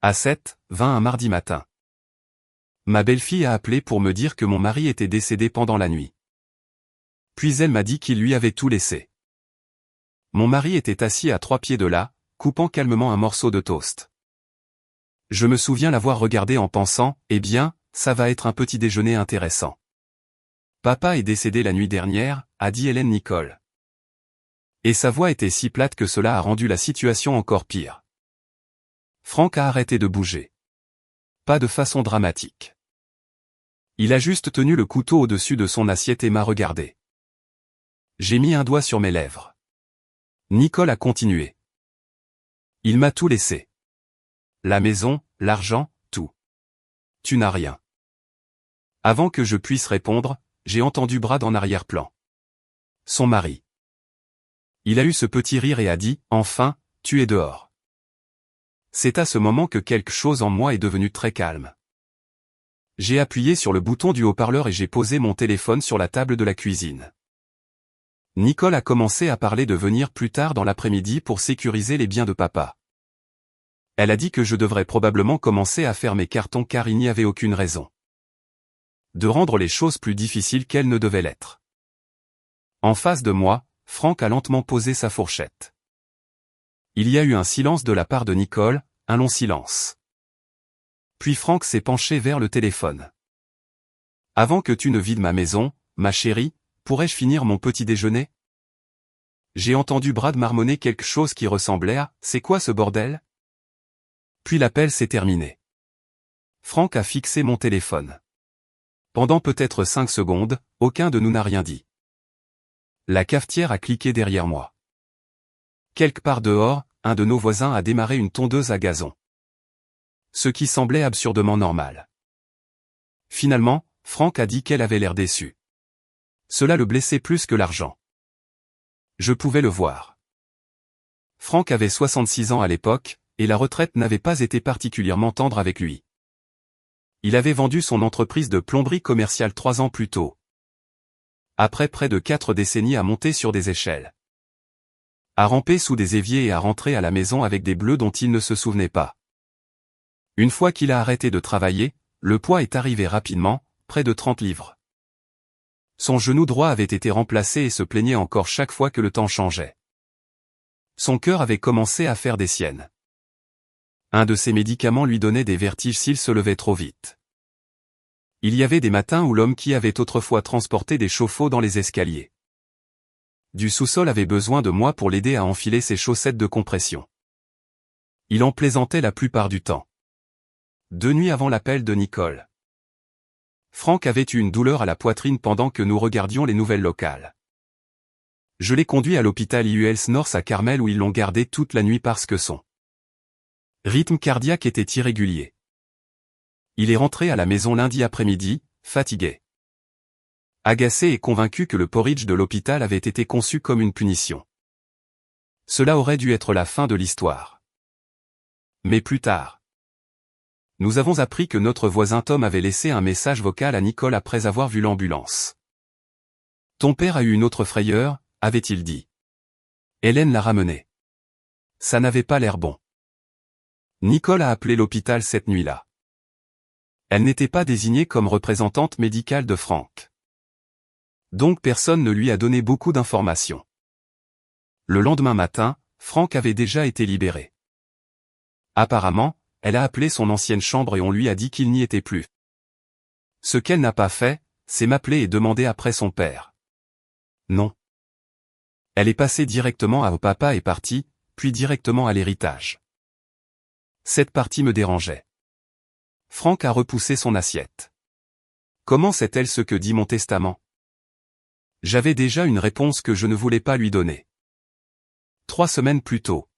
À 7h20 un mardi matin. Ma belle-fille a appelé pour me dire que mon mari était décédé pendant la nuit. Puis elle m'a dit qu'il lui avait tout laissé. Mon mari était assis à 3 pieds de là, coupant calmement un morceau de toast. Je me souviens l'avoir regardé en pensant, eh bien, ça va être un petit déjeuner intéressant. Papa est décédé la nuit dernière, a dit Hélène Nicole. Et sa voix était si plate que cela a rendu la situation encore pire. Franck a arrêté de bouger. Pas de façon dramatique. Il a juste tenu le couteau au-dessus de son assiette et m'a regardé. J'ai mis un doigt sur mes lèvres. Nicole a continué. Il m'a tout laissé. La maison, l'argent, tout. Tu n'as rien. Avant que je puisse répondre, j'ai entendu Brad en arrière-plan. Son mari. Il a eu ce petit rire et a dit, enfin, tu es dehors. C'est à ce moment que quelque chose en moi est devenu très calme. J'ai appuyé sur le bouton du haut-parleur et j'ai posé mon téléphone sur la table de la cuisine. Nicole a commencé à parler de venir plus tard dans l'après-midi pour sécuriser les biens de papa. Elle a dit que je devrais probablement commencer à faire mes cartons car il n'y avait aucune raison de rendre les choses plus difficiles qu'elles ne devaient l'être. En face de moi, Franck a lentement posé sa fourchette. Il y a eu un silence de la part de Nicole, un long silence. Puis Franck s'est penché vers le téléphone. Avant que tu ne vides ma maison, ma chérie, pourrais-je finir mon petit déjeuner? J'ai entendu Brad marmonner quelque chose qui ressemblait à « C'est quoi ce bordel ?» Puis l'appel s'est terminé. Franck a fixé mon téléphone. Pendant peut-être 5 secondes, aucun de nous n'a rien dit. La cafetière a cliqué derrière moi. Quelque part dehors, un de nos voisins a démarré une tondeuse à gazon. Ce qui semblait absurdement normal. Finalement, Franck a dit qu'elle avait l'air déçue. Cela le blessait plus que l'argent. Je pouvais le voir. Franck avait 66 ans à l'époque, et la retraite n'avait pas été particulièrement tendre avec lui. Il avait vendu son entreprise de plomberie commerciale 3 ans plus tôt. Après près de 4 décennies à monter sur des échelles. À ramper sous des éviers et à rentrer à la maison avec des bleus dont il ne se souvenait pas. Une fois qu'il a arrêté de travailler, le poids est arrivé rapidement, près de 30 livres. Son genou droit avait été remplacé et se plaignait encore chaque fois que le temps changeait. Son cœur avait commencé à faire des siennes. Un de ses médicaments lui donnait des vertiges s'il se levait trop vite. Il y avait des matins où l'homme qui avait autrefois transporté des chauffe-eau dans les escaliers du sous-sol avait besoin de moi pour l'aider à enfiler ses chaussettes de compression. Il en plaisantait la plupart du temps. 2 nuits avant l'appel de Nicole. Franck avait eu une douleur à la poitrine pendant que nous regardions les nouvelles locales. Je l'ai conduit à l'hôpital IULS North à Carmel où ils l'ont gardé toute la nuit parce que son rythme cardiaque était irrégulier. Il est rentré à la maison lundi après-midi, fatigué. Agacé et convaincu que le porridge de l'hôpital avait été conçu comme une punition. Cela aurait dû être la fin de l'histoire. Mais plus tard. Nous avons appris que notre voisin Tom avait laissé un message vocal à Nicole après avoir vu l'ambulance. Ton père a eu une autre frayeur, avait-il dit. Hélène l'a ramené. Ça n'avait pas l'air bon. Nicole a appelé l'hôpital cette nuit-là. Elle n'était pas désignée comme représentante médicale de Franck. Donc personne ne lui a donné beaucoup d'informations. Le lendemain matin, Franck avait déjà été libéré. Apparemment, elle a appelé son ancienne chambre et on lui a dit qu'il n'y était plus. Ce qu'elle n'a pas fait, c'est m'appeler et demander après son père. Non. Elle est passée directement à papa est partie, puis directement à l'héritage. Cette partie me dérangeait. Franck a repoussé son assiette. Comment sait-elle ce que dit mon testament? J'avais déjà une réponse que je ne voulais pas lui donner. 3 semaines plus tôt.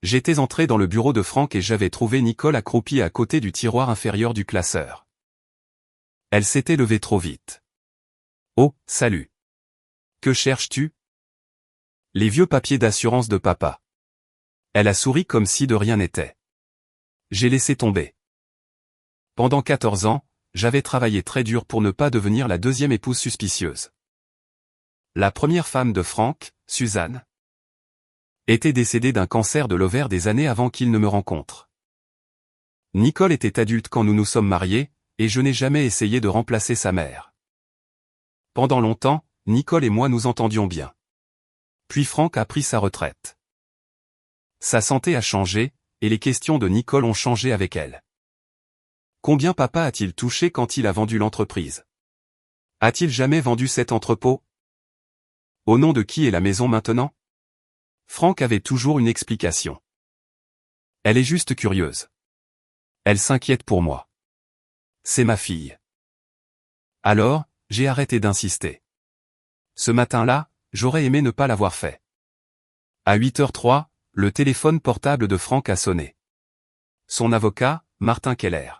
J'étais entré dans le bureau de Franck et j'avais trouvé Nicole accroupie à côté du tiroir inférieur du classeur. Elle s'était levée trop vite. Oh, salut. Que cherches-tu? Les vieux papiers d'assurance de papa. Elle a souri comme si de rien n'était. J'ai laissé tomber. Pendant 14 ans, j'avais travaillé très dur pour ne pas devenir la deuxième épouse suspicieuse. La première femme de Franck, Suzanne, était décédée d'un cancer de l'ovaire des années avant qu'il ne me rencontre. Nicole était adulte quand nous nous sommes mariés, et je n'ai jamais essayé de remplacer sa mère. Pendant longtemps, Nicole et moi nous entendions bien. Puis Franck a pris sa retraite. Sa santé a changé, et les questions de Nicole ont changé avec elle. Combien papa a-t-il touché quand il a vendu l'entreprise? A-t-il jamais vendu cet entrepôt? Au nom de qui est la maison maintenant? Franck avait toujours une explication. Elle est juste curieuse. Elle s'inquiète pour moi. C'est ma fille. Alors, j'ai arrêté d'insister. Ce matin-là, j'aurais aimé ne pas l'avoir fait. À 8h03, le téléphone portable de Franck a sonné. Son avocat, Martin Keller.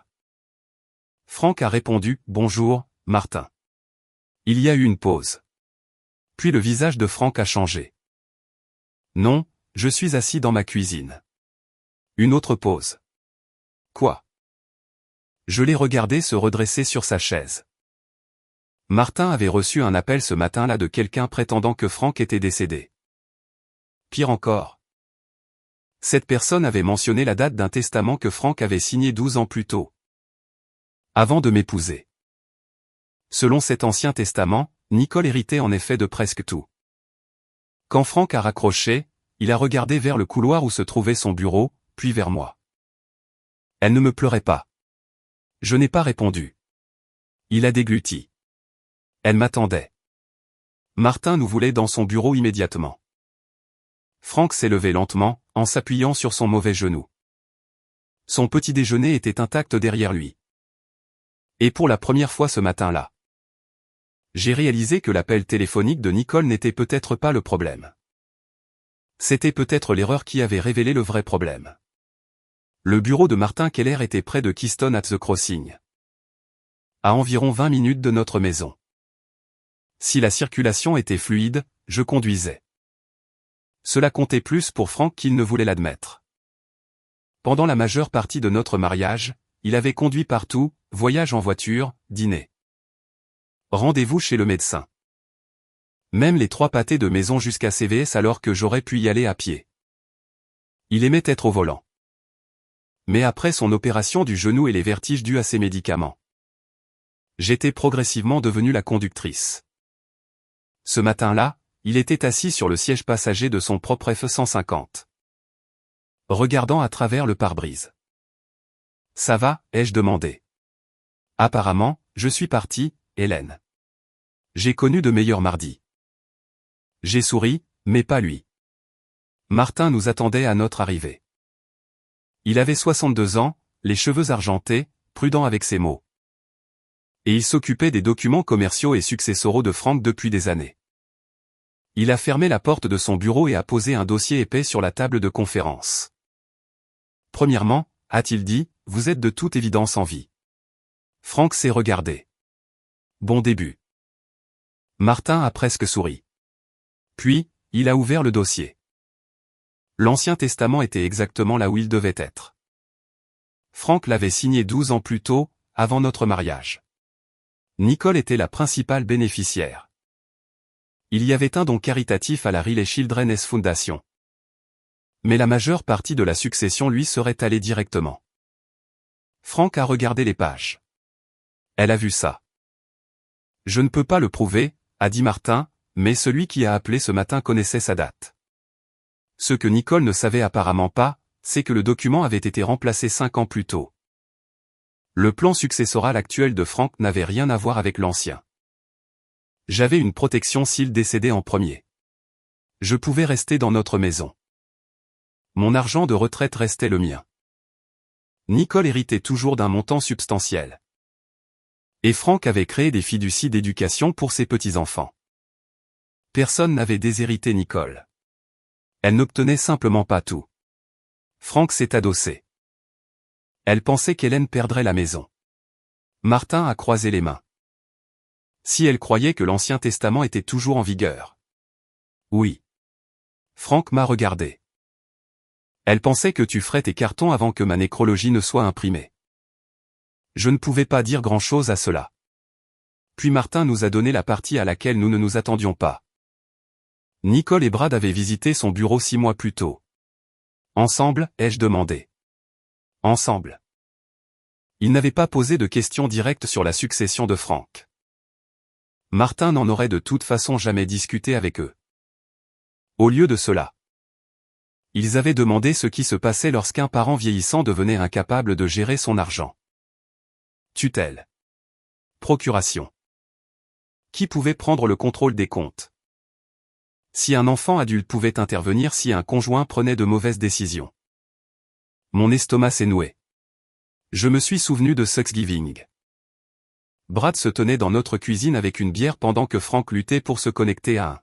Franck a répondu « Bonjour, Martin ». Il y a eu une pause. Puis le visage de Franck a changé. Non, je suis assis dans ma cuisine. Une autre pause. Quoi? Je l'ai regardé se redresser sur sa chaise. Martin avait reçu un appel ce matin-là de quelqu'un prétendant que Franck était décédé. Pire encore. Cette personne avait mentionné la date d'un testament que Franck avait signé 12 ans plus tôt. Avant de m'épouser. Selon cet ancien testament, Nicole héritait en effet de presque tout. Quand Franck a raccroché, il a regardé vers le couloir où se trouvait son bureau, puis vers moi. Elle ne me pleurait pas. Je n'ai pas répondu. Il a dégluti. Elle m'attendait. Martin nous voulait dans son bureau immédiatement. Franck s'est levé lentement, en s'appuyant sur son mauvais genou. Son petit déjeuner était intact derrière lui. Et pour la première fois ce matin-là, j'ai réalisé que l'appel téléphonique de Nicole n'était peut-être pas le problème. C'était peut-être l'erreur qui avait révélé le vrai problème. Le bureau de Martin Keller était près de Keystone at the Crossing. À environ 20 minutes de notre maison. Si la circulation était fluide, je conduisais. Cela comptait plus pour Franck qu'il ne voulait l'admettre. Pendant la majeure partie de notre mariage, il avait conduit partout, voyage en voiture, dîner. Rendez-vous chez le médecin. Même les 3 pâtés de maison jusqu'à CVS alors que j'aurais pu y aller à pied. Il aimait être au volant. Mais après son opération du genou et les vertiges dus à ses médicaments, j'étais progressivement devenue la conductrice. Ce matin-là, il était assis sur le siège passager de son propre F-150. Regardant à travers le pare-brise. « Ça va ?» ai-je demandé. « Apparemment, je suis parti, Hélène. J'ai connu de meilleurs mardis. » J'ai souri, mais pas lui. Martin nous attendait à notre arrivée. Il avait 62 ans, les cheveux argentés, prudent avec ses mots. Et il s'occupait des documents commerciaux et successoraux de Franck depuis des années. Il a fermé la porte de son bureau et a posé un dossier épais sur la table de conférence. Premièrement, a-t-il dit, vous êtes de toute évidence en vie. Franck s'est regardé. Bon début. Martin a presque souri. Puis, il a ouvert le dossier. L'Ancien Testament était exactement là où il devait être. Franck l'avait signé 12 ans plus tôt, avant notre mariage. Nicole était la principale bénéficiaire. Il y avait un don caritatif à la Riley Children's Foundation. Mais la majeure partie de la succession lui serait allée directement. Franck a regardé les pages. Elle a vu ça. Je ne peux pas le prouver, a dit Martin, mais celui qui a appelé ce matin connaissait sa date. Ce que Nicole ne savait apparemment pas, c'est que le document avait été remplacé 5 ans plus tôt. Le plan successoral actuel de Franck n'avait rien à voir avec l'ancien. J'avais une protection s'il décédait en premier. Je pouvais rester dans notre maison. Mon argent de retraite restait le mien. Nicole héritait toujours d'un montant substantiel. Et Franck avait créé des fiducies d'éducation pour ses petits-enfants. Personne n'avait déshérité Nicole. Elle n'obtenait simplement pas tout. Franck s'est adossé. Elle pensait qu'Hélène perdrait la maison. Martin a croisé les mains. Si elle croyait que l'Ancien Testament était toujours en vigueur. Oui. Franck m'a regardé. Elle pensait que tu ferais tes cartons avant que ma nécrologie ne soit imprimée. Je ne pouvais pas dire grand-chose à cela. Puis Martin nous a donné la partie à laquelle nous ne nous attendions pas. Nicole et Brad avaient visité son bureau 6 mois plus tôt. Ensemble, ai-je demandé. Ensemble. Il n'avait pas posé de questions directes sur la succession de Frank. Martin n'en aurait de toute façon jamais discuté avec eux. Au lieu de cela, ils avaient demandé ce qui se passait lorsqu'un parent vieillissant devenait incapable de gérer son argent. Tutelle. Procuration. Qui pouvait prendre le contrôle des comptes? Si un enfant adulte pouvait intervenir si un conjoint prenait de mauvaises décisions. Mon estomac s'est noué. Je me suis souvenu de Thanksgiving. Brad se tenait dans notre cuisine avec une bière pendant que Frank luttait pour se connecter à un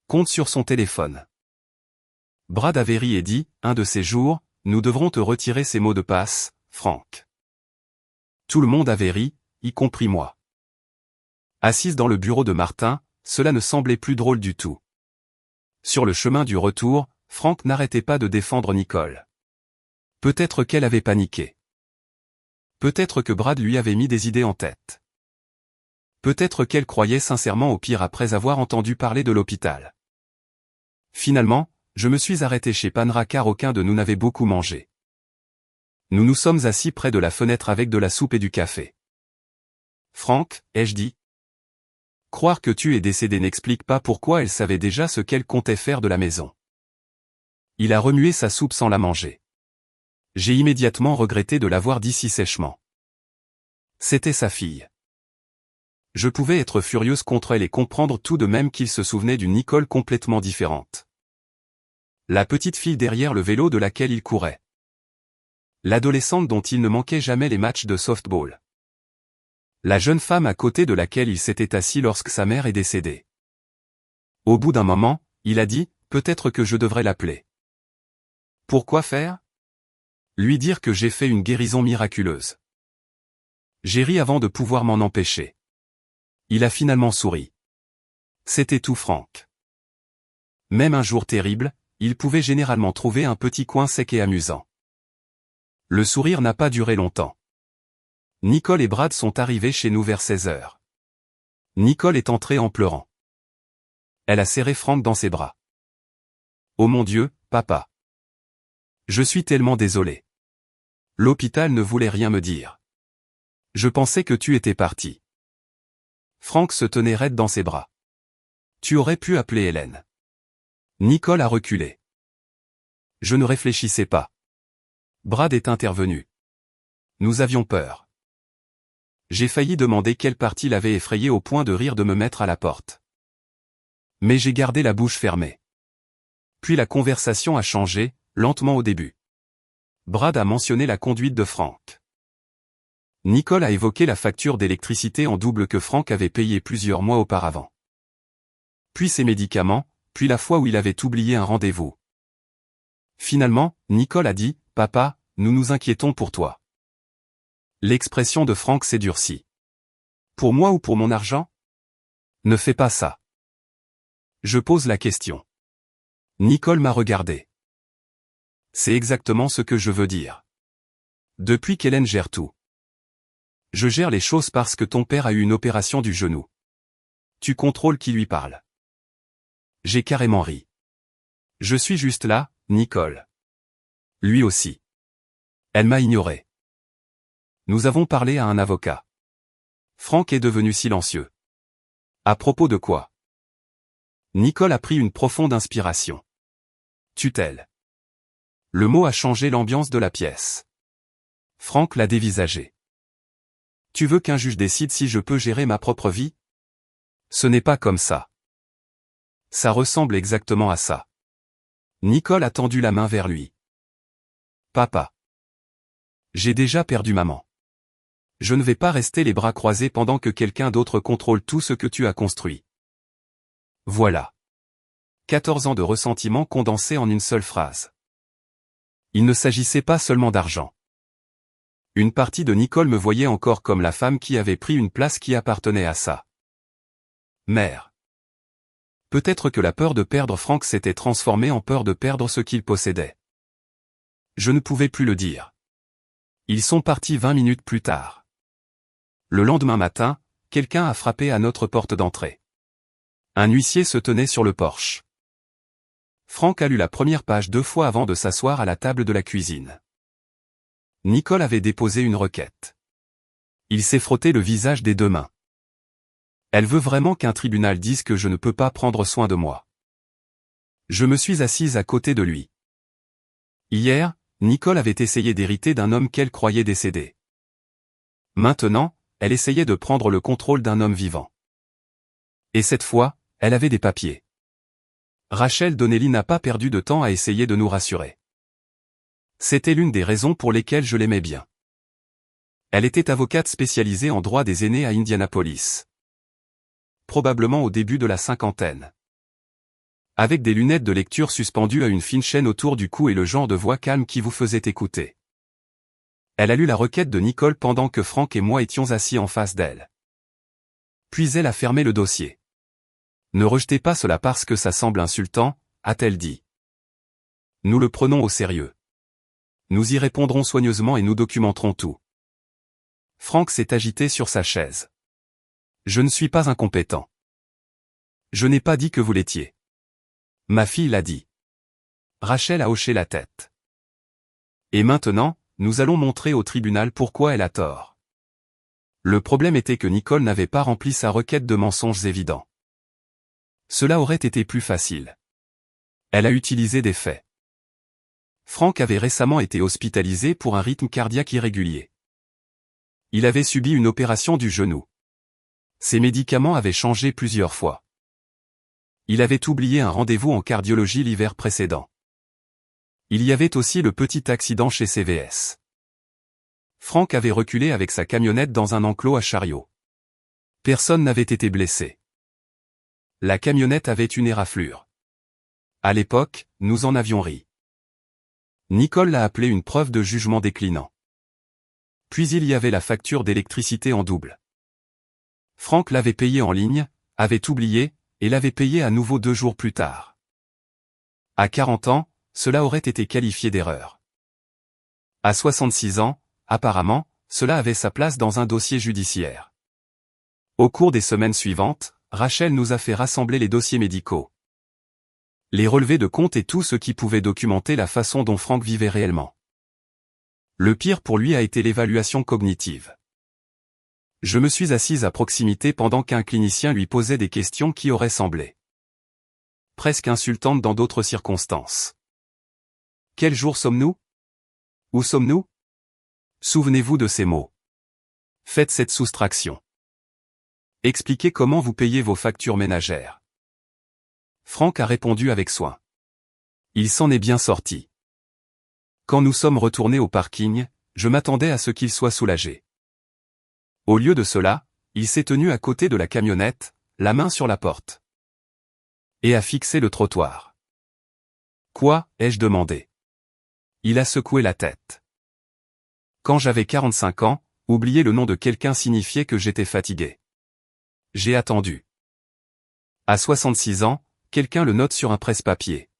compte sur son téléphone. Brad avait ri et dit, un de ces jours, nous devrons te retirer ces mots de passe, Frank. Tout le monde avait ri, y compris moi. Assise dans le bureau de Martin, cela ne semblait plus drôle du tout. Sur le chemin du retour, Frank n'arrêtait pas de défendre Nicole. Peut-être qu'elle avait paniqué. Peut-être que Brad lui avait mis des idées en tête. Peut-être qu'elle croyait sincèrement au pire après avoir entendu parler de l'hôpital. Finalement, je me suis arrêté chez Panera car aucun de nous n'avait beaucoup mangé. Nous nous sommes assis près de la fenêtre avec de la soupe et du café. Frank, ai-je dit. Croire que tu es décédé n'explique pas pourquoi elle savait déjà ce qu'elle comptait faire de la maison. Il a remué sa soupe sans la manger. J'ai immédiatement regretté de l'avoir dit si sèchement. C'était sa fille. Je pouvais être furieuse contre elle et comprendre tout de même qu'il se souvenait d'une Nicole complètement différente. La petite fille derrière le vélo de laquelle il courait. L'adolescente dont il ne manquait jamais les matchs de softball. La jeune femme à côté de laquelle il s'était assis lorsque sa mère est décédée. Au bout d'un moment, il a dit, peut-être que je devrais l'appeler. Pourquoi faire? Lui dire que j'ai fait une guérison miraculeuse. J'ai ri avant de pouvoir m'en empêcher. Il a finalement souri. C'était tout Frank. Même un jour terrible, il pouvait généralement trouver un petit coin sec et amusant. Le sourire n'a pas duré longtemps. Nicole et Brad sont arrivés chez nous vers 16 heures. Nicole est entrée en pleurant. Elle a serré Frank dans ses bras. Oh mon Dieu, papa. Je suis tellement désolé. L'hôpital ne voulait rien me dire. Je pensais que tu étais parti. Frank se tenait raide dans ses bras. Tu aurais pu appeler Hélène. Nicole a reculé. Je ne réfléchissais pas. Brad est intervenu. Nous avions peur. J'ai failli demander quelle partie l'avait effrayé au point de rire de me mettre à la porte. Mais j'ai gardé la bouche fermée. Puis la conversation a changé, lentement au début. Brad a mentionné la conduite de Frank. Nicole a évoqué la facture d'électricité en double que Frank avait payée plusieurs mois auparavant. Puis ses médicaments, puis la fois où il avait oublié un rendez-vous. Finalement, Nicole a dit, « Papa, nous nous inquiétons pour toi. » L'expression de Frank s'est durcie. « Pour moi ou pour mon argent? Ne fais pas ça. » Je pose la question. Nicole m'a regardé. C'est exactement ce que je veux dire. Depuis qu'Hélène gère tout. Je gère les choses parce que ton père a eu une opération du genou. Tu contrôles qui lui parle. J'ai carrément ri. Je suis juste là, Nicole. Lui aussi. Elle m'a ignoré. Nous avons parlé à un avocat. Frank est devenu silencieux. À propos de quoi? Nicole a pris une profonde inspiration. Tutelle. Le mot a changé l'ambiance de la pièce. Frank l'a dévisagé. Tu veux qu'un juge décide si je peux gérer ma propre vie? Ce n'est pas comme ça. Ça ressemble exactement à ça. Nicole a tendu la main vers lui. Papa. J'ai déjà perdu maman. Je ne vais pas rester les bras croisés pendant que quelqu'un d'autre contrôle tout ce que tu as construit. Voilà. 14 ans de ressentiment condensés en une seule phrase. Il ne s'agissait pas seulement d'argent. Une partie de Nicole me voyait encore comme la femme qui avait pris une place qui appartenait à sa mère. Peut-être que la peur de perdre Frank s'était transformée en peur de perdre ce qu'il possédait. Je ne pouvais plus le dire. Ils sont partis 20 minutes plus tard. Le lendemain matin, quelqu'un a frappé à notre porte d'entrée. Un huissier se tenait sur le porche. Frank a lu la première page 2 fois avant de s'asseoir à la table de la cuisine. Nicole avait déposé une requête. Il s'est frotté le visage des deux mains. Elle veut vraiment qu'un tribunal dise que je ne peux pas prendre soin de moi. Je me suis assise à côté de lui. Hier, Nicole avait essayé d'hériter d'un homme qu'elle croyait décédé. Maintenant, elle essayait de prendre le contrôle d'un homme vivant. Et cette fois, elle avait des papiers. Rachel Donnelly n'a pas perdu de temps à essayer de nous rassurer. C'était l'une des raisons pour lesquelles je l'aimais bien. Elle était avocate spécialisée en droit des aînés à Indianapolis. Probablement au début de la cinquantaine. Avec des lunettes de lecture suspendues à une fine chaîne autour du cou et le genre de voix calme qui vous faisait écouter. Elle a lu la requête de Nicole pendant que Frank et moi étions assis en face d'elle. Puis elle a fermé le dossier. Ne rejetez pas cela parce que ça semble insultant, a-t-elle dit. Nous le prenons au sérieux. Nous y répondrons soigneusement et nous documenterons tout. Frank s'est agité sur sa chaise. Je ne suis pas incompétent. Je n'ai pas dit que vous l'étiez. Ma fille l'a dit. Rachel a hoché la tête. Et maintenant, nous allons montrer au tribunal pourquoi elle a tort. Le problème était que Nicole n'avait pas rempli sa requête de mensonges évidents. Cela aurait été plus facile. Elle a utilisé des faits. Frank avait récemment été hospitalisé pour un rythme cardiaque irrégulier. Il avait subi une opération du genou. Ses médicaments avaient changé plusieurs fois. Il avait oublié un rendez-vous en cardiologie l'hiver précédent. Il y avait aussi le petit accident chez CVS. Frank avait reculé avec sa camionnette dans un enclos à chariots. Personne n'avait été blessé. La camionnette avait une éraflure. À l'époque, nous en avions ri. Nicole l'a appelé une preuve de jugement déclinant. Puis il y avait la facture d'électricité en double. Frank l'avait payée en ligne, avait oublié, et l'avait payée à nouveau 2 jours plus tard. À 40 ans, cela aurait été qualifié d'erreur. À 66 ans, apparemment, cela avait sa place dans un dossier judiciaire. Au cours des semaines suivantes, Rachel nous a fait rassembler les dossiers médicaux. Les relevés de compte et tout ce qui pouvait documenter la façon dont Frank vivait réellement. Le pire pour lui a été l'évaluation cognitive. Je me suis assise à proximité pendant qu'un clinicien lui posait des questions qui auraient semblé presque insultantes dans d'autres circonstances. Quel jour sommes-nous? Où sommes-nous? Souvenez-vous de ces mots. Faites cette soustraction. Expliquez comment vous payez vos factures ménagères. Frank a répondu avec soin. Il s'en est bien sorti. Quand nous sommes retournés au parking, je m'attendais à ce qu'il soit soulagé. Au lieu de cela, il s'est tenu à côté de la camionnette, la main sur la porte. Et a fixé le trottoir. Quoi, ai-je demandé. Il a secoué la tête. Quand j'avais 45 ans, oublier le nom de quelqu'un signifiait que j'étais fatigué. J'ai attendu. À 66 ans, quelqu'un le note sur un presse-papier.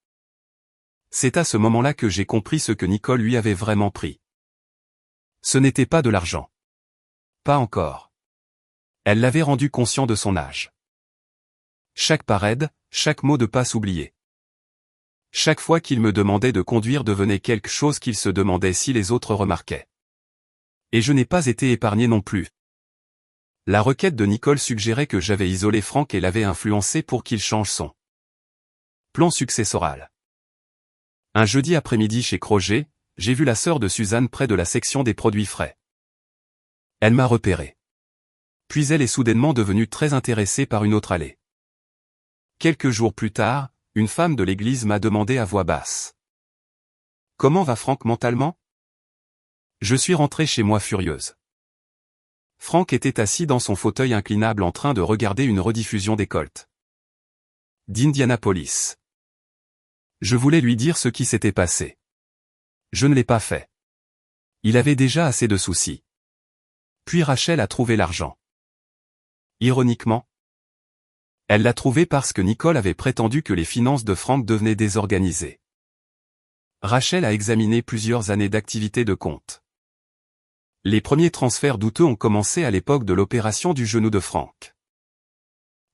C'est à ce moment-là que j'ai compris ce que Nicole lui avait vraiment pris. Ce n'était pas de l'argent. Pas encore. Elle l'avait rendu conscient de son âge. Chaque parade, chaque mot de passe oublié. Chaque fois qu'il me demandait de conduire devenait quelque chose qu'il se demandait si les autres remarquaient. Et je n'ai pas été épargné non plus. La requête de Nicole suggérait que j'avais isolé Frank et l'avais influencé pour qu'il change son plan successoral. Un jeudi après-midi chez Kroger, j'ai vu la sœur de Suzanne près de la section des produits frais. Elle m'a repéré. Puis elle est soudainement devenue très intéressée par une autre allée. Quelques jours plus tard, une femme de l'église m'a demandé à voix basse. Comment va Frank mentalement? Je suis rentrée chez moi furieuse. Frank était assis dans son fauteuil inclinable en train de regarder une rediffusion des Colts d'Indianapolis. Je voulais lui dire ce qui s'était passé. Je ne l'ai pas fait. Il avait déjà assez de soucis. Puis Rachel a trouvé l'argent. Ironiquement, elle l'a trouvé parce que Nicole avait prétendu que les finances de Frank devenaient désorganisées. Rachel a examiné plusieurs années d'activité de compte. Les premiers transferts douteux ont commencé à l'époque de l'opération du genou de Frank.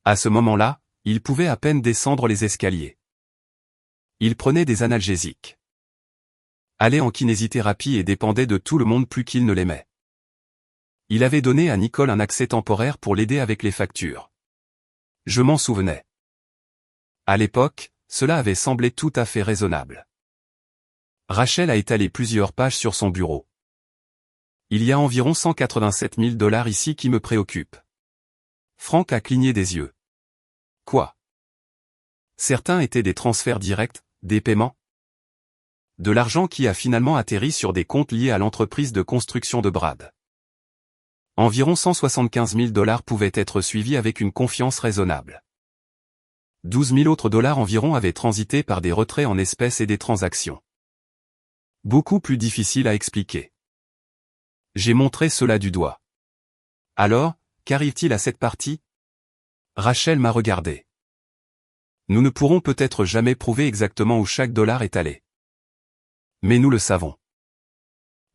À ce moment-là, il pouvait à peine descendre les escaliers. Il prenait des analgésiques. allait en kinésithérapie et dépendait de tout le monde plus qu'il ne l'aimait. Il avait donné à Nicole un accès temporaire pour l'aider avec les factures. Je m'en souvenais. À l'époque, cela avait semblé tout à fait raisonnable. Rachel a étalé plusieurs pages sur son bureau. Il y a environ 187 000 $ ici qui me préoccupent. Frank a cligné des yeux. Quoi? Certains étaient des transferts directs, des paiements? De l'argent qui a finalement atterri sur des comptes liés à l'entreprise de construction de Brad. Environ 175 000 $ pouvaient être suivis avec une confiance raisonnable. 12 000 autres dollars environ avaient transité par des retraits en espèces et des transactions. Beaucoup plus difficile à expliquer. J'ai montré cela du doigt. Alors, qu'arrive-t-il à cette partie? Rachel m'a regardé. Nous ne pourrons peut-être jamais prouver exactement où chaque dollar est allé. Mais nous le savons.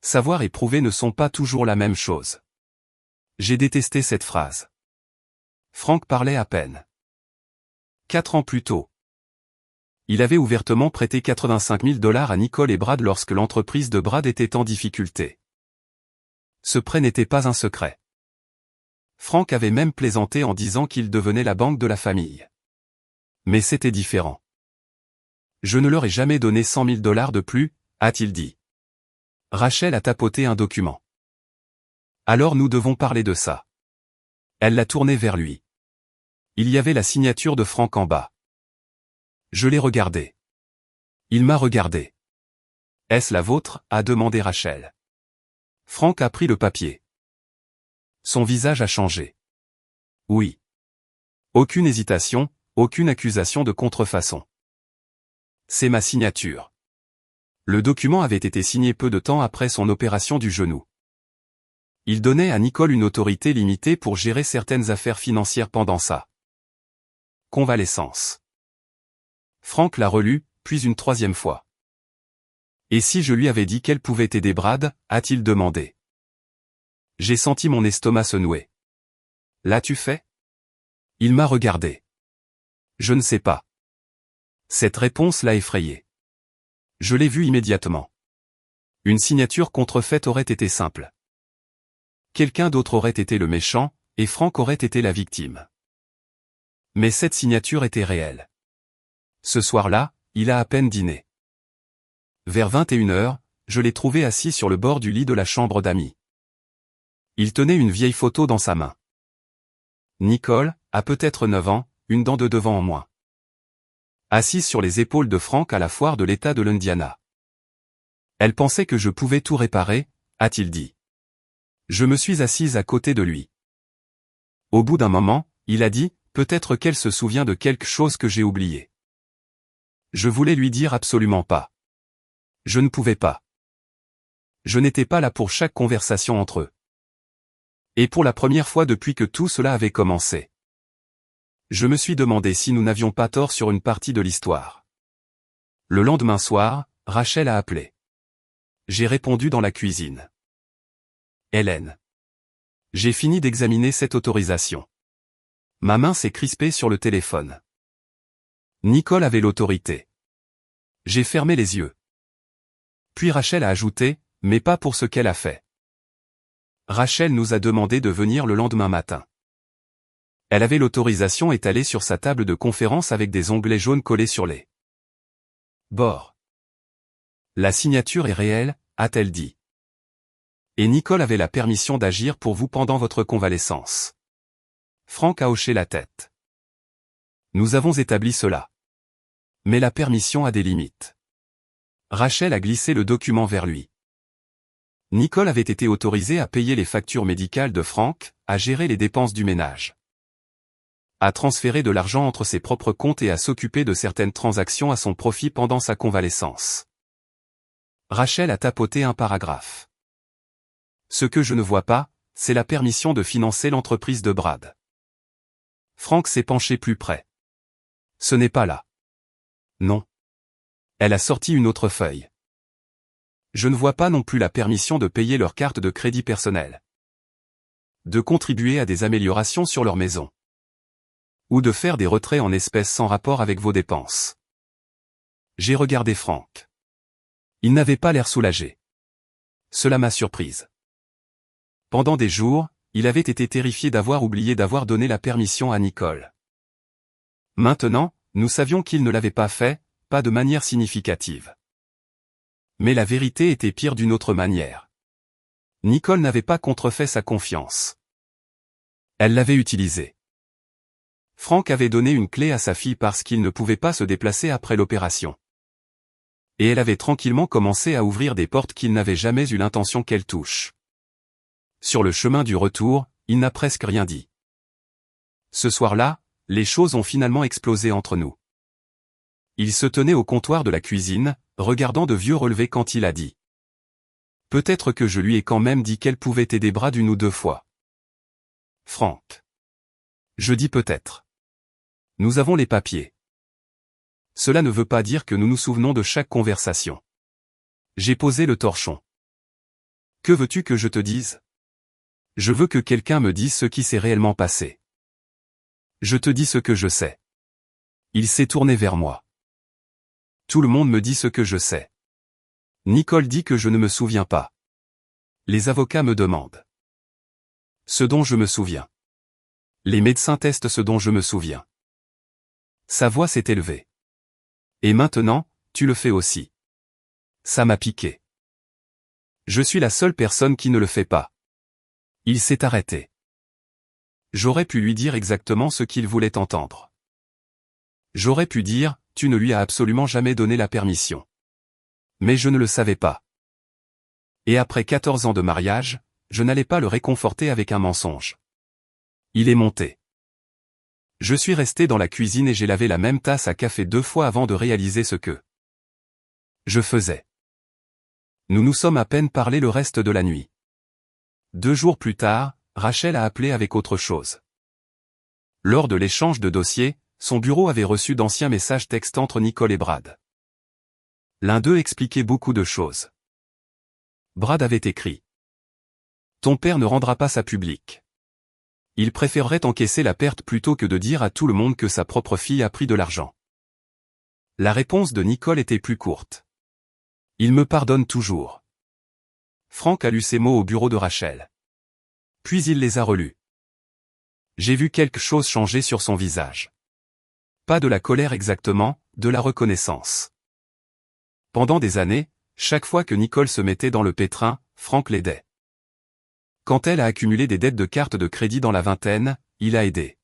Savoir et prouver ne sont pas toujours la même chose. J'ai détesté cette phrase. Frank parlait à peine. 4 ans plus tôt. Il avait ouvertement prêté 85 000 $ à Nicole et Brad lorsque l'entreprise de Brad était en difficulté. Ce prêt n'était pas un secret. Frank avait même plaisanté en disant qu'il devenait la banque de la famille. Mais c'était différent. Je ne leur ai jamais donné 100 000 $ de plus, a-t-il dit. Rachel a tapoté un document. Alors nous devons parler de ça. Elle l'a tourné vers lui. Il y avait la signature de Frank en bas. Je l'ai regardé. Il m'a regardé. Est-ce la vôtre? A demandé Rachel. Frank a pris le papier. Son visage a changé. Oui. Aucune hésitation, aucune accusation de contrefaçon. C'est ma signature. Le document avait été signé peu de temps après son opération du genou. Il donnait à Nicole une autorité limitée pour gérer certaines affaires financières pendant sa convalescence. Frank l'a relu, puis une troisième fois. Et si je lui avais dit qu'elle pouvait aider Brad, a-t-il demandé. J'ai senti mon estomac se nouer. L'as-tu fait? Il m'a regardé. Je ne sais pas. Cette réponse l'a effrayé. Je l'ai vu immédiatement. Une signature contrefaite aurait été simple. Quelqu'un d'autre aurait été le méchant, et Frank aurait été la victime. Mais cette signature était réelle. Ce soir-là, il a à peine dîné. Vers 21 h, je l'ai trouvé assis sur le bord du lit de la chambre d'amis. Il tenait une vieille photo dans sa main. Nicole a peut-être 9 ans, une dent de devant en moins. Assise sur les épaules de Frank à la foire de l'État de l'Indiana. Elle pensait que je pouvais tout réparer, a-t-il dit. Je me suis assise à côté de lui. Au bout d'un moment, il a dit, peut-être qu'elle se souvient de quelque chose que j'ai oublié. Je voulais lui dire absolument pas. Je ne pouvais pas. Je n'étais pas là pour chaque conversation entre eux. Et pour la première fois depuis que tout cela avait commencé. Je me suis demandé si nous n'avions pas tort sur une partie de l'histoire. Le lendemain soir, Rachel a appelé. J'ai répondu dans la cuisine. Hélène. J'ai fini d'examiner cette autorisation. Ma main s'est crispée sur le téléphone. Nicole avait l'autorité. J'ai fermé les yeux. Puis Rachel a ajouté, mais pas pour ce qu'elle a fait. Rachel nous a demandé de venir le lendemain matin. Elle avait l'autorisation étalée sur sa table de conférence avec des onglets jaunes collés sur les bords. La signature est réelle, a-t-elle dit. Et Nicole avait la permission d'agir pour vous pendant votre convalescence. Frank a hoché la tête. Nous avons établi cela. Mais la permission a des limites. Rachel a glissé le document vers lui. Nicole avait été autorisée à payer les factures médicales de Frank, à gérer les dépenses du ménage, à transférer de l'argent entre ses propres comptes et à s'occuper de certaines transactions à son profit pendant sa convalescence. Rachel a tapoté un paragraphe. Ce que je ne vois pas, c'est la permission de financer l'entreprise de Brad. Frank s'est penché plus près. Ce n'est pas là. Non. Elle a sorti une autre feuille. Je ne vois pas non plus la permission de payer leur carte de crédit personnel. De contribuer à des améliorations sur leur maison. Ou de faire des retraits en espèces sans rapport avec vos dépenses. J'ai regardé Frank. Il n'avait pas l'air soulagé. Cela m'a surprise. Pendant des jours, il avait été terrifié d'avoir oublié d'avoir donné la permission à Nicole. Maintenant, nous savions qu'il ne l'avait pas fait, pas de manière significative. Mais la vérité était pire d'une autre manière. Nicole n'avait pas contrefait sa confiance. Elle l'avait utilisée. Frank avait donné une clé à sa fille parce qu'il ne pouvait pas se déplacer après l'opération. Et elle avait tranquillement commencé à ouvrir des portes qu'il n'avait jamais eu l'intention qu'elle touche. Sur le chemin du retour, il n'a presque rien dit. Ce soir-là, les choses ont finalement explosé entre nous. Il se tenait au comptoir de la cuisine, regardant de vieux relevés quand il a dit. Peut-être que je lui ai quand même dit qu'elle pouvait aider Brad une ou deux fois. Frank. Je dis peut-être. Nous avons les papiers. Cela ne veut pas dire que nous nous souvenons de chaque conversation. J'ai posé le torchon. Que veux-tu que je te dise? Je veux que quelqu'un me dise ce qui s'est réellement passé. Je te dis ce que je sais. Il s'est tourné vers moi. Tout le monde me dit ce que je sais. Nicole dit que je ne me souviens pas. Les avocats me demandent. Ce dont je me souviens. Les médecins testent ce dont je me souviens. Sa voix s'est élevée. Et maintenant, tu le fais aussi. Ça m'a piqué. Je suis la seule personne qui ne le fait pas. Il s'est arrêté. J'aurais pu lui dire exactement ce qu'il voulait entendre. J'aurais pu dire, tu ne lui as absolument jamais donné la permission. Mais je ne le savais pas. Et après 14 ans de mariage, je n'allais pas le réconforter avec un mensonge. Il est monté. Je suis resté dans la cuisine et j'ai lavé la même tasse à café 2 fois avant de réaliser ce que je faisais. Nous nous sommes à peine parlé le reste de la nuit. 2 jours plus tard, Rachel a appelé avec autre chose. Lors de l'échange de dossiers, son bureau avait reçu d'anciens messages textes entre Nicole et Brad. L'un d'eux expliquait beaucoup de choses. Brad avait écrit. Ton père ne rendra pas ça public. Il préférerait encaisser la perte plutôt que de dire à tout le monde que sa propre fille a pris de l'argent. La réponse de Nicole était plus courte. Il me pardonne toujours. Frank a lu ces mots au bureau de Rachel. Puis il les a relus. J'ai vu quelque chose changer sur son visage. Pas de la colère exactement, de la reconnaissance. Pendant des années, chaque fois que Nicole se mettait dans le pétrin, Frank l'aidait. Quand elle a accumulé des dettes de cartes de crédit dans la vingtaine, il a aidé.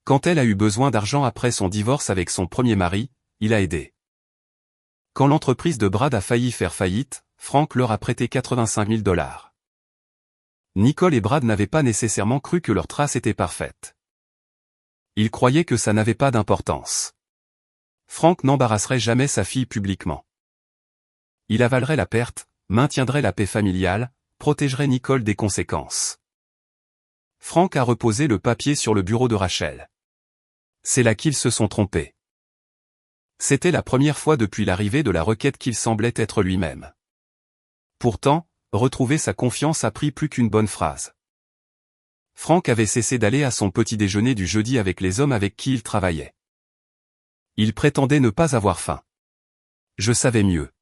Quand elle a eu besoin d'argent après son divorce avec son premier mari, il a aidé. Quand l'entreprise de Brad a failli faire faillite, Frank leur a prêté 85 000 $. Nicole et Brad n'avaient pas nécessairement cru que leur trace était parfaite. Ils croyaient que ça n'avait pas d'importance. Frank n'embarrasserait jamais sa fille publiquement. Il avalerait la perte, maintiendrait la paix familiale, protégerait Nicole des conséquences. Frank a reposé le papier sur le bureau de Rachel. C'est là qu'ils se sont trompés. C'était la première fois depuis l'arrivée de la requête qu'il semblait être lui-même. Pourtant, retrouver sa confiance a pris plus qu'une bonne phrase. Frank avait cessé d'aller à son petit déjeuner du jeudi avec les hommes avec qui il travaillait. Il prétendait ne pas avoir faim. Je savais mieux.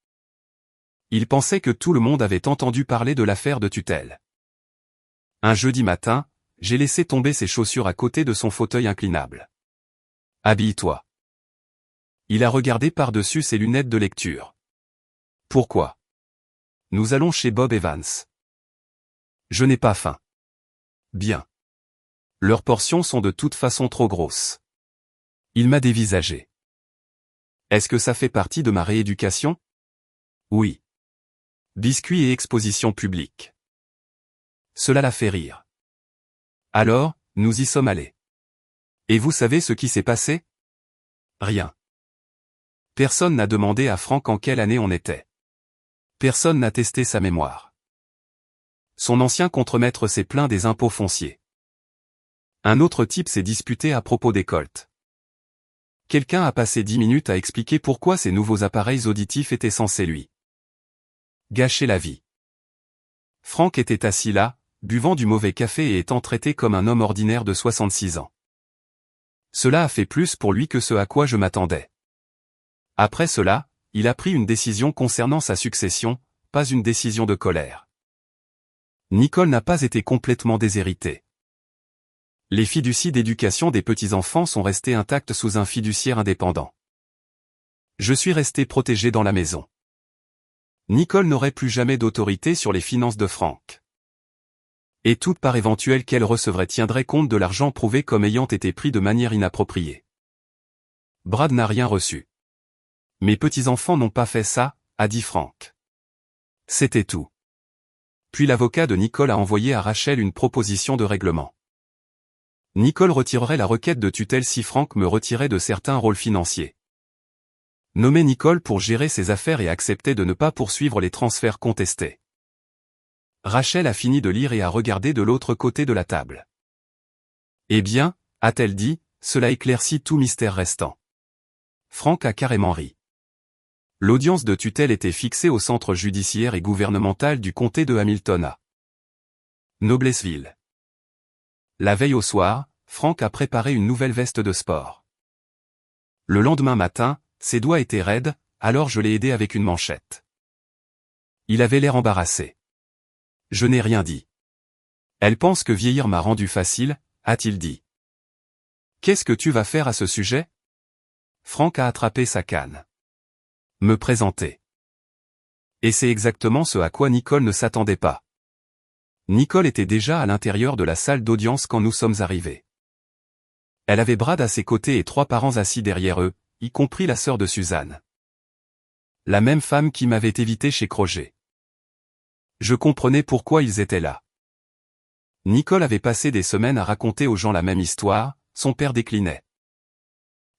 Il pensait que tout le monde avait entendu parler de l'affaire de tutelle. Un jeudi matin, j'ai laissé tomber ses chaussures à côté de son fauteuil inclinable. Habille-toi. Il a regardé par-dessus ses lunettes de lecture. Pourquoi? Nous allons chez Bob Evans. Je n'ai pas faim. Bien. Leurs portions sont de toute façon trop grosses. Il m'a dévisagé. Est-ce que ça fait partie de ma rééducation? Oui. Biscuits et exposition publique. Cela l'a fait rire. Alors, nous y sommes allés. Et vous savez ce qui s'est passé? Rien. Personne n'a demandé à Frank en quelle année on était. Personne n'a testé sa mémoire. Son ancien contremaître s'est plaint des impôts fonciers. Un autre type s'est disputé à propos des Colts. Quelqu'un a passé 10 minutes à expliquer pourquoi ces nouveaux appareils auditifs étaient censés lui gâcher la vie. Frank était assis là, buvant du mauvais café et étant traité comme un homme ordinaire de 66 ans. Cela a fait plus pour lui que ce à quoi je m'attendais. Après cela, il a pris une décision concernant sa succession, pas une décision de colère. Nicole n'a pas été complètement déshéritée. Les fiducies d'éducation des petits-enfants sont restées intactes sous un fiduciaire indépendant. Je suis resté protégé dans la maison. Nicole n'aurait plus jamais d'autorité sur les finances de Frank. Et toute part éventuelle qu'elle recevrait tiendrait compte de l'argent prouvé comme ayant été pris de manière inappropriée. Brad n'a rien reçu. Mes petits-enfants n'ont pas fait ça, a dit Frank. C'était tout. Puis l'avocat de Nicole a envoyé à Rachel une proposition de règlement. Nicole retirerait la requête de tutelle si Frank me retirait de certains rôles financiers. Nommer Nicole pour gérer ses affaires et accepter de ne pas poursuivre les transferts contestés. Rachel a fini de lire et a regardé de l'autre côté de la table. Eh bien, a-t-elle dit, cela éclaircit tout mystère restant. Frank a carrément ri. L'audience de tutelle était fixée au centre judiciaire et gouvernemental du comté de Hamilton à Noblesville. La veille au soir, Frank a préparé une nouvelle veste de sport. Le lendemain matin, ses doigts étaient raides, alors je l'ai aidé avec une manchette. Il avait l'air embarrassé. Je n'ai rien dit. Elle pense que vieillir m'a rendu facile, a-t-il dit. Qu'est-ce que tu vas faire à ce sujet? Frank a attrapé sa canne. Me présenter. Et c'est exactement ce à quoi Nicole ne s'attendait pas. Nicole était déjà à l'intérieur de la salle d'audience quand nous sommes arrivés. Elle avait Brad à ses côtés et 3 parents assis derrière eux, y compris la sœur de Suzanne. La même femme qui m'avait évité chez Croget. Je comprenais pourquoi ils étaient là. Nicole avait passé des semaines à raconter aux gens la même histoire, son père déclinait.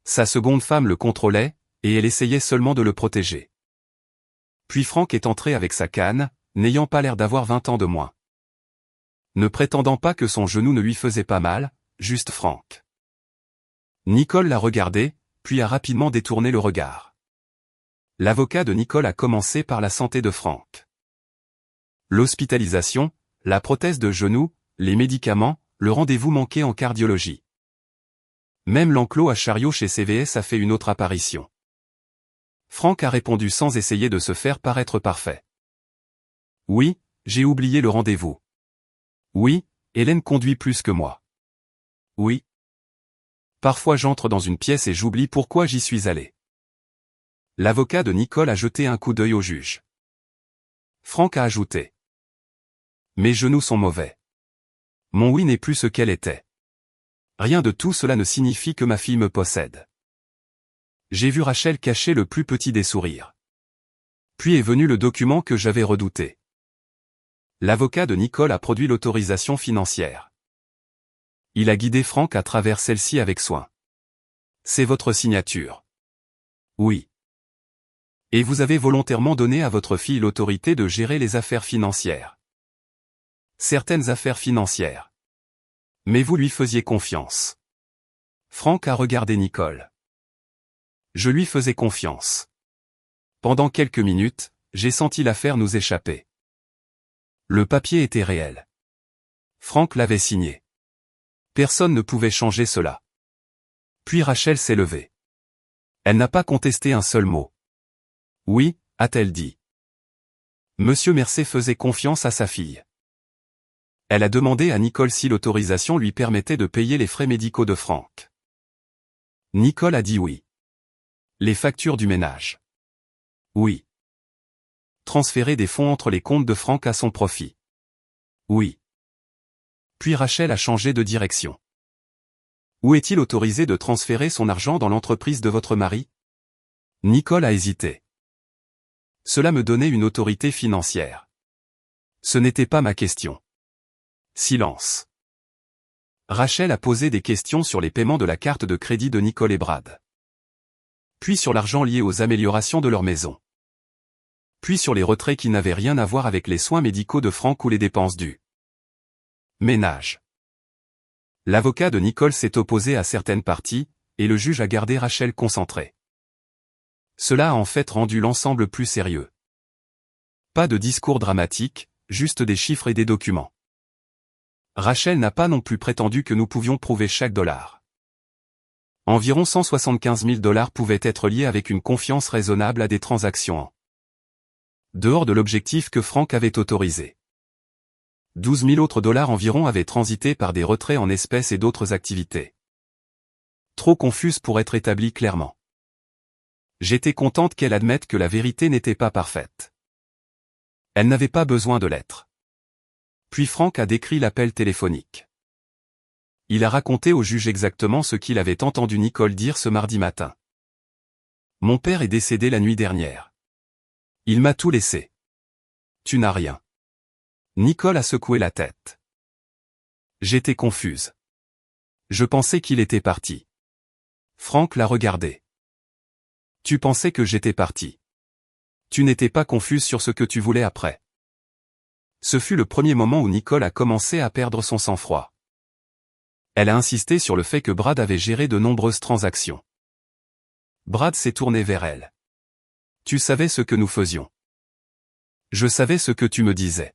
Sa seconde femme le contrôlait, et elle essayait seulement de le protéger. Puis Frank est entré avec sa canne, n'ayant pas l'air d'avoir 20 ans de moins. Ne prétendant pas que son genou ne lui faisait pas mal, juste Frank. Nicole l'a regardé, puis a rapidement détourné le regard. L'avocat de Nicole a commencé par la santé de Frank. L'hospitalisation, la prothèse de genou, les médicaments, le rendez-vous manqué en cardiologie. Même l'enclos à chariot chez CVS a fait une autre apparition. Frank a répondu sans essayer de se faire paraître parfait. Oui, j'ai oublié le rendez-vous. Oui, Hélène conduit plus que moi. Oui. Parfois j'entre dans une pièce et j'oublie pourquoi j'y suis allé. L'avocat de Nicole a jeté un coup d'œil au juge. Frank a ajouté. Mes genoux sont mauvais. Mon oui n'est plus ce qu'elle était. Rien de tout cela ne signifie que ma fille me possède. J'ai vu Rachel cacher le plus petit des sourires. Puis est venu le document que j'avais redouté. L'avocat de Nicole a produit l'autorisation financière. Il a guidé Frank à travers celle-ci avec soin. C'est votre signature. Oui. Et vous avez volontairement donné à votre fille l'autorité de gérer les affaires financières. Certaines affaires financières. Mais vous lui faisiez confiance. Frank a regardé Nicole. Je lui faisais confiance. Pendant quelques minutes, j'ai senti l'affaire nous échapper. Le papier était réel. Frank l'avait signé. Personne ne pouvait changer cela. Puis Rachel s'est levée. Elle n'a pas contesté un seul mot. Oui, a-t-elle dit. Monsieur Mercé faisait confiance à sa fille. Elle a demandé à Nicole si l'autorisation lui permettait de payer les frais médicaux de Frank. Nicole a dit oui. Les factures du ménage. Oui. Transférer des fonds entre les comptes de Frank à son profit. Oui. Puis Rachel a changé de direction. Où est-il autorisé de transférer son argent dans l'entreprise de votre mari? Nicole a hésité. Cela me donnait une autorité financière. Ce n'était pas ma question. Silence. Rachel a posé des questions sur les paiements de la carte de crédit de Nicole et Brad. Puis sur l'argent lié aux améliorations de leur maison. Puis sur les retraits qui n'avaient rien à voir avec les soins médicaux de Frank ou les dépenses du ménage. L'avocat de Nicole s'est opposé à certaines parties, et le juge a gardé Rachel concentrée. Cela a en fait rendu l'ensemble plus sérieux. Pas de discours dramatique, juste des chiffres et des documents. Rachel n'a pas non plus prétendu que nous pouvions prouver chaque dollar. Environ 175 000 $ pouvaient être liés avec une confiance raisonnable à des transactions en dehors de l'objectif que Frank avait autorisé. 12 000 autres dollars environ avaient transité par des retraits en espèces et d'autres activités. Trop confuse pour être établie clairement. J'étais contente qu'elle admette que la vérité n'était pas parfaite. Elle n'avait pas besoin de l'être. Puis Frank a décrit l'appel téléphonique. Il a raconté au juge exactement ce qu'il avait entendu Nicole dire ce mardi matin. Mon père est décédé la nuit dernière. Il m'a tout laissé. Tu n'as rien. Nicole a secoué la tête. J'étais confuse. Je pensais qu'il était parti. Frank l'a regardé. Tu pensais que j'étais parti. Tu n'étais pas confuse sur ce que tu voulais après. Ce fut le premier moment où Nicole a commencé à perdre son sang-froid. Elle a insisté sur le fait que Brad avait géré de nombreuses transactions. Brad s'est tourné vers elle. Tu savais ce que nous faisions. Je savais ce que tu me disais.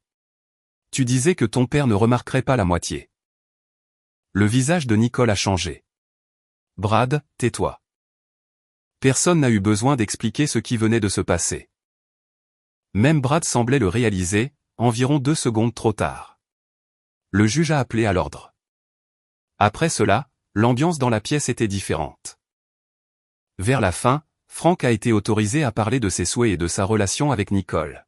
Tu disais que ton père ne remarquerait pas la moitié. Le visage de Nicole a changé. Brad, tais-toi. Personne n'a eu besoin d'expliquer ce qui venait de se passer. Même Brad semblait le réaliser, environ 2 secondes trop tard. Le juge a appelé à l'ordre. Après cela, l'ambiance dans la pièce était différente. Vers la fin, Frank a été autorisé à parler de ses souhaits et de sa relation avec Nicole.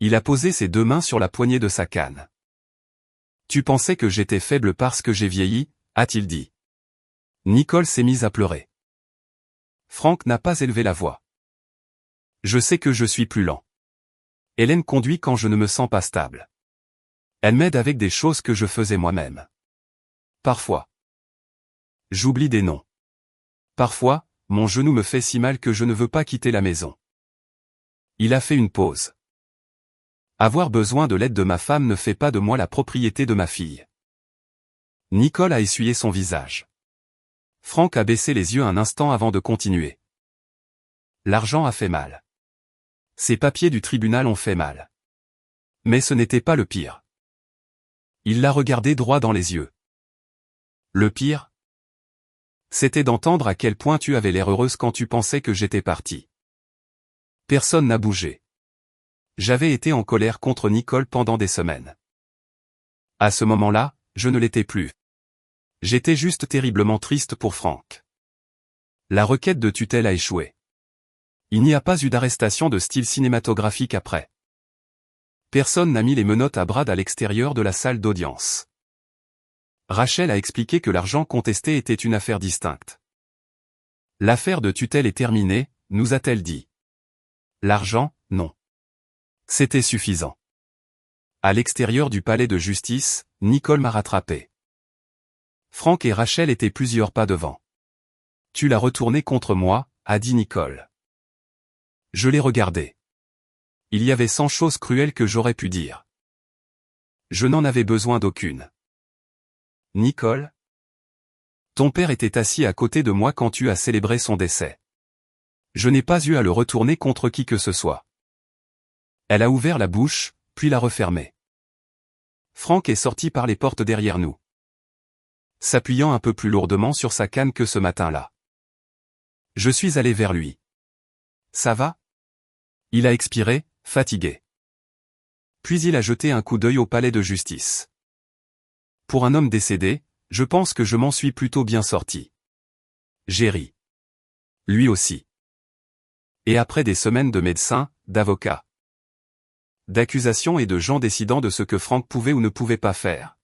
Il a posé ses 2 mains sur la poignée de sa canne. Tu pensais que j'étais faible parce que j'ai vieilli, a-t-il dit. Nicole s'est mise à pleurer. Frank n'a pas élevé la voix. Je sais que je suis plus lent. Hélène conduit quand je ne me sens pas stable. Elle m'aide avec des choses que je faisais moi-même. Parfois. J'oublie des noms. Parfois, mon genou me fait si mal que je ne veux pas quitter la maison. Il a fait une pause. Avoir besoin de l'aide de ma femme ne fait pas de moi la propriété de ma fille. Nicole a essuyé son visage. Frank a baissé les yeux un instant avant de continuer. L'argent a fait mal. Ces papiers du tribunal ont fait mal. Mais ce n'était pas le pire. Il l'a regardé droit dans les yeux. Le pire? C'était d'entendre à quel point tu avais l'air heureuse quand tu pensais que j'étais parti. Personne n'a bougé. J'avais été en colère contre Nicole pendant des semaines. À ce moment-là, je ne l'étais plus. J'étais juste terriblement triste pour Frank. La requête de tutelle a échoué. Il n'y a pas eu d'arrestation de style cinématographique après. Personne n'a mis les menottes à Brad à l'extérieur de la salle d'audience. Rachel a expliqué que l'argent contesté était une affaire distincte. L'affaire de tutelle est terminée, nous a-t-elle dit. L'argent, non. C'était suffisant. À l'extérieur du palais de justice, Nicole m'a rattrapé. Frank et Rachel étaient plusieurs pas devant. Tu l'as retourné contre moi, a dit Nicole. Je l'ai regardé. Il y avait 100 choses cruelles que j'aurais pu dire. Je n'en avais besoin d'aucune. Nicole? Ton père était assis à côté de moi quand tu as célébré son décès. Je n'ai pas eu à le retourner contre qui que ce soit. Elle a ouvert la bouche, puis l'a refermée. Frank est sorti par les portes derrière nous. S'appuyant un peu plus lourdement sur sa canne que ce matin-là. Je suis allé vers lui. Ça va? Il a expiré, fatigué. Puis il a jeté un coup d'œil au palais de justice. Pour un homme décédé, je pense que je m'en suis plutôt bien sorti. J'ai ri. Lui aussi. Et après des semaines de médecins, d'avocats, d'accusations et de gens décidant de ce que Frank pouvait ou ne pouvait pas faire.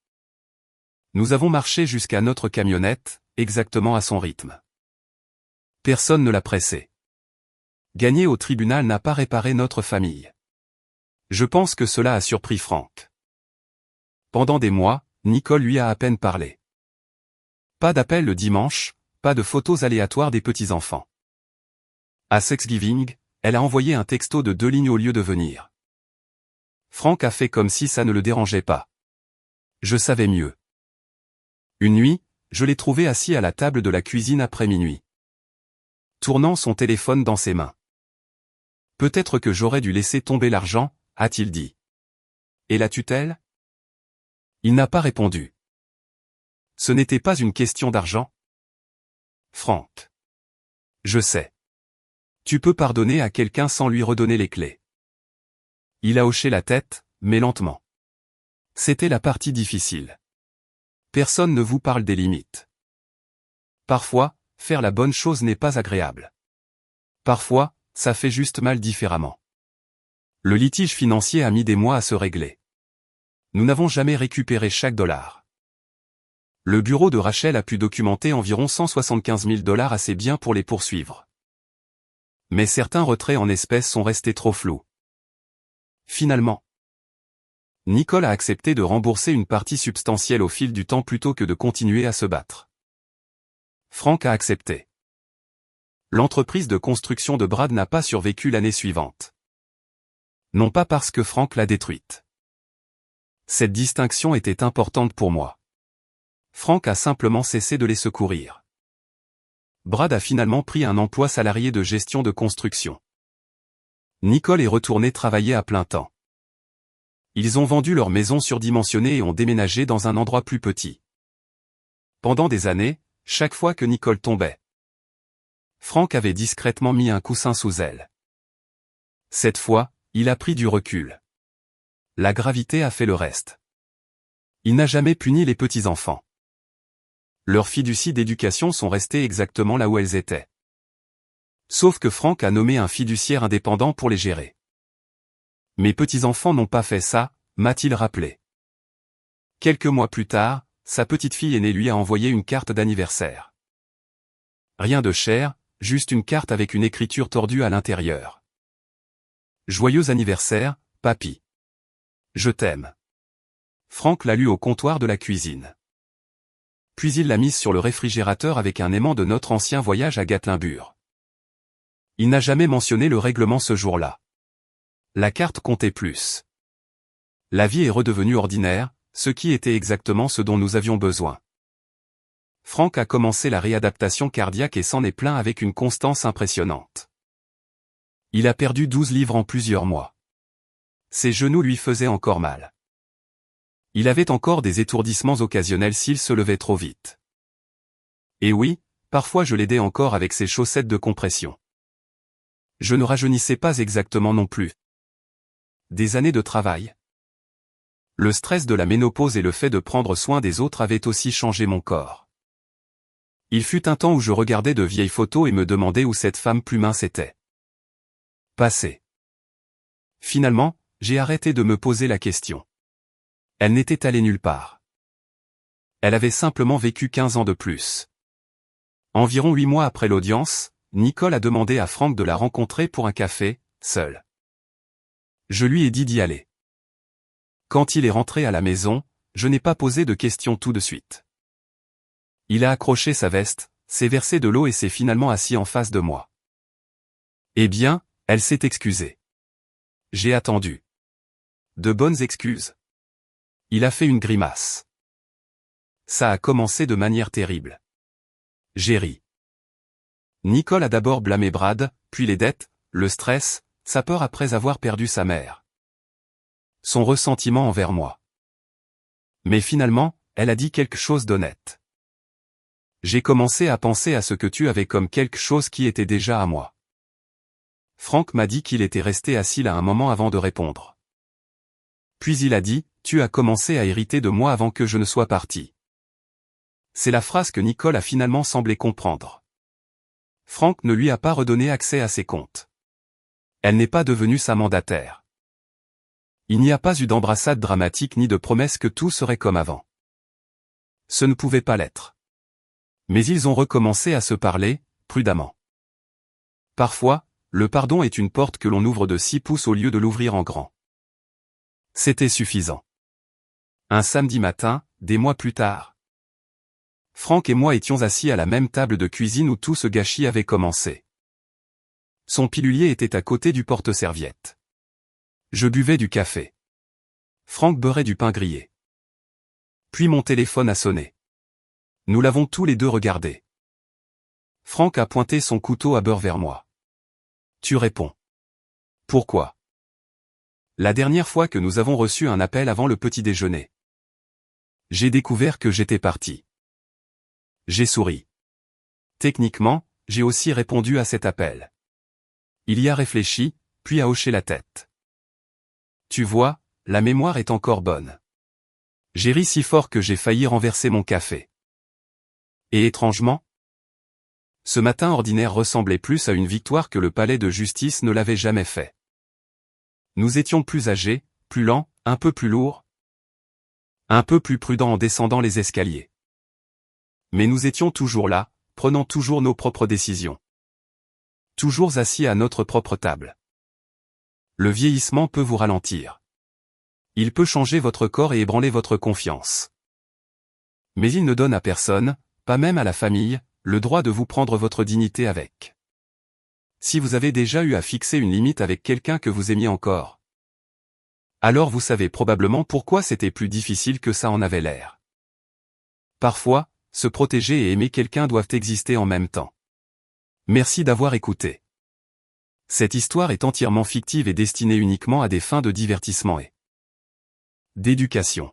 Nous avons marché jusqu'à notre camionnette, exactement à son rythme. Personne ne l'a pressé. Gagner au tribunal n'a pas réparé notre famille. Je pense que cela a surpris Frank. Pendant des mois, Nicole lui a à peine parlé. Pas d'appel le dimanche, pas de photos aléatoires des petits-enfants. À Thanksgiving, elle a envoyé un texto de 2 lignes au lieu de venir. Frank a fait comme si ça ne le dérangeait pas. Je savais mieux. Une nuit, je l'ai trouvé assis à la table de la cuisine après minuit. Tournant son téléphone dans ses mains. Peut-être que j'aurais dû laisser tomber l'argent, a-t-il dit. Et la tutelle? Il n'a pas répondu. Ce n'était pas une question d'argent. Franck. Je sais. Tu peux pardonner à quelqu'un sans lui redonner les clés. Il a hoché la tête, mais lentement. C'était la partie difficile. Personne ne vous parle des limites. Parfois, faire la bonne chose n'est pas agréable. Parfois, ça fait juste mal différemment. Le litige financier a mis des mois à se régler. Nous n'avons jamais récupéré chaque dollar. Le bureau de Rachel a pu documenter environ 175 000 $ à ses biens pour les poursuivre. Mais certains retraits en espèces sont restés trop flous. Finalement, Nicole a accepté de rembourser une partie substantielle au fil du temps plutôt que de continuer à se battre. Franck a accepté. L'entreprise de construction de Brad n'a pas survécu l'année suivante. Non pas parce que Franck l'a détruite. Cette distinction était importante pour moi. Franck a simplement cessé de les secourir. Brad a finalement pris un emploi salarié de gestion de construction. Nicole est retournée travailler à plein temps. Ils ont vendu leur maison surdimensionnée et ont déménagé dans un endroit plus petit. Pendant des années, chaque fois que Nicole tombait, Franck avait discrètement mis un coussin sous elle. Cette fois, il a pris du recul. La gravité a fait le reste. Il n'a jamais puni les petits-enfants. Leurs fiducies d'éducation sont restées exactement là où elles étaient. Sauf que Franck a nommé un fiduciaire indépendant pour les gérer. Mes petits-enfants n'ont pas fait ça, m'a-t-il rappelé. Quelques mois plus tard, sa petite-fille aînée lui a envoyé une carte d'anniversaire. Rien de cher, juste une carte avec une écriture tordue à l'intérieur. Joyeux anniversaire, papy. Je t'aime. Franck l'a lu au comptoir de la cuisine. Puis il l'a mise sur le réfrigérateur avec un aimant de notre ancien voyage à Gatlinburg. Il n'a jamais mentionné le règlement ce jour-là. La carte comptait plus. La vie est redevenue ordinaire, ce qui était exactement ce dont nous avions besoin. Franck a commencé la réadaptation cardiaque et s'en est plaint avec une constance impressionnante. Il a perdu 12 livres en plusieurs mois. Ses genoux lui faisaient encore mal. Il avait encore des étourdissements occasionnels s'il se levait trop vite. Et oui, parfois je l'aidais encore avec ses chaussettes de compression. Je ne rajeunissais pas exactement non plus. Des années de travail. Le stress de la ménopause et le fait de prendre soin des autres avaient aussi changé mon corps. Il fut un temps où je regardais de vieilles photos et me demandais où cette femme plus mince était passée. Finalement, j'ai arrêté de me poser la question. Elle n'était allée nulle part. Elle avait simplement vécu 15 ans de plus. Environ 8 mois après l'audience, Nicole a demandé à Franck de la rencontrer pour un café, seul. Je lui ai dit d'y aller. Quand il est rentré à la maison, je n'ai pas posé de questions tout de suite. Il a accroché sa veste, s'est versé de l'eau et s'est finalement assis en face de moi. Eh bien, elle s'est excusée. J'ai attendu. De bonnes excuses. Il a fait une grimace. Ça a commencé de manière terrible. J'ai ri. Nicole a d'abord blâmé Brad, puis les dettes, le stress, sa peur après avoir perdu sa mère. Son ressentiment envers moi. Mais finalement, elle a dit quelque chose d'honnête. J'ai commencé à penser à ce que tu avais comme quelque chose qui était déjà à moi. Franck m'a dit qu'il était resté assis là un moment avant de répondre. Puis il a dit, tu as commencé à hériter de moi avant que je ne sois parti. C'est la phrase que Nicole a finalement semblé comprendre. Franck ne lui a pas redonné accès à ses comptes. Elle n'est pas devenue sa mandataire. Il n'y a pas eu d'embrassade dramatique ni de promesse que tout serait comme avant. Ce ne pouvait pas l'être. Mais ils ont recommencé à se parler, prudemment. Parfois, le pardon est une porte que l'on ouvre de 6 pouces au lieu de l'ouvrir en grand. C'était suffisant. Un samedi matin, des mois plus tard, Franck et moi étions assis à la même table de cuisine où tout ce gâchis avait commencé. Son pilulier était à côté du porte-serviette. Je buvais du café. Franck beurrait du pain grillé. Puis mon téléphone a sonné. Nous l'avons tous les deux regardé. Franck a pointé son couteau à beurre vers moi. Tu réponds. Pourquoi? La dernière fois que nous avons reçu un appel avant le petit déjeuner. J'ai découvert que j'étais parti. J'ai souri. Techniquement, j'ai aussi répondu à cet appel. Il y a réfléchi, puis a hoché la tête. Tu vois, la mémoire est encore bonne. J'ai ri si fort que j'ai failli renverser mon café. Et étrangement, ce matin ordinaire ressemblait plus à une victoire que le palais de justice ne l'avait jamais fait. Nous étions plus âgés, plus lents, un peu plus lourds, un peu plus prudents en descendant les escaliers. Mais nous étions toujours là, prenant toujours nos propres décisions. Toujours assis à notre propre table. Le vieillissement peut vous ralentir. Il peut changer votre corps et ébranler votre confiance. Mais il ne donne à personne, pas même à la famille, le droit de vous prendre votre dignité avec. Si vous avez déjà eu à fixer une limite avec quelqu'un que vous aimiez encore, alors vous savez probablement pourquoi c'était plus difficile que ça en avait l'air. Parfois, se protéger et aimer quelqu'un doivent exister en même temps. Merci d'avoir écouté. Cette histoire est entièrement fictive et destinée uniquement à des fins de divertissement et d'éducation.